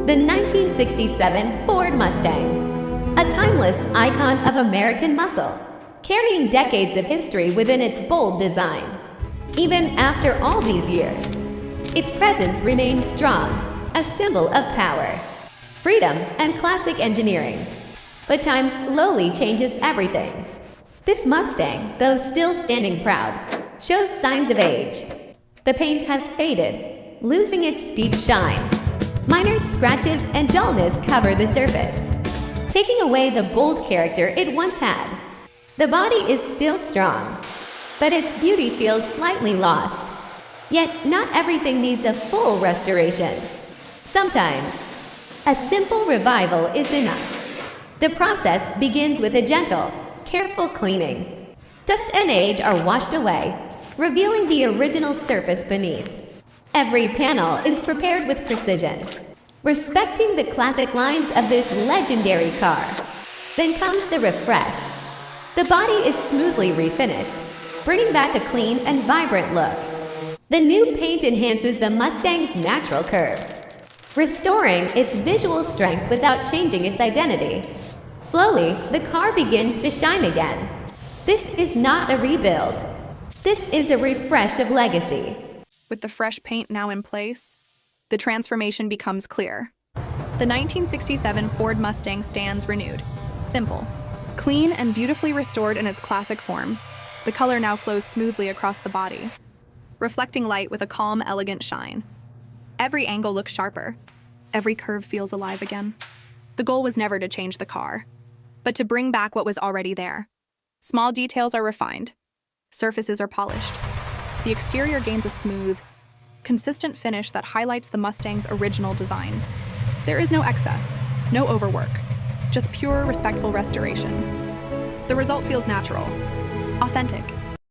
The 1967 Ford Mustang, a timeless icon of American muscle, carrying decades of history within its bold design. Even after all these years, its presence remains strong, a symbol of power, freedom, and classic engineering. But time slowly changes everything. This Mustang, though still standing proud, shows signs of age. The paint has faded, losing its deep shine. Minor scratches and dullness cover the surface, taking away the bold character it once had. The body is still strong, but its beauty feels slightly lost. Yet, not everything needs a full restoration. Sometimes, a simple revival is enough. The process begins with a gentle, careful cleaning. Dust and age are washed away, revealing the original surface beneath. Every panel is prepared with precision, respecting the classic lines of this legendary car. Then comes the refresh. The body is smoothly refinished, bringing back a clean and vibrant look. The new paint enhances the Mustang's natural curves, restoring its visual strength without changing its identity. Slowly, the car begins to shine again. This is not a rebuild. This is a refresh of legacy. With the fresh paint now in place, the transformation becomes clear. The 1967 Ford Mustang stands renewed, simple, clean and beautifully restored in its classic form. The color now flows smoothly across the body, reflecting light with a calm, elegant shine. Every angle looks sharper. Every curve feels alive again. The goal was never to change the car, but to bring back what was already there. Small details are refined. Surfaces are polished. The exterior gains a smooth, consistent finish that highlights the Mustang's original design. There is no excess, no overwork, just pure, respectful restoration. The result feels natural, authentic,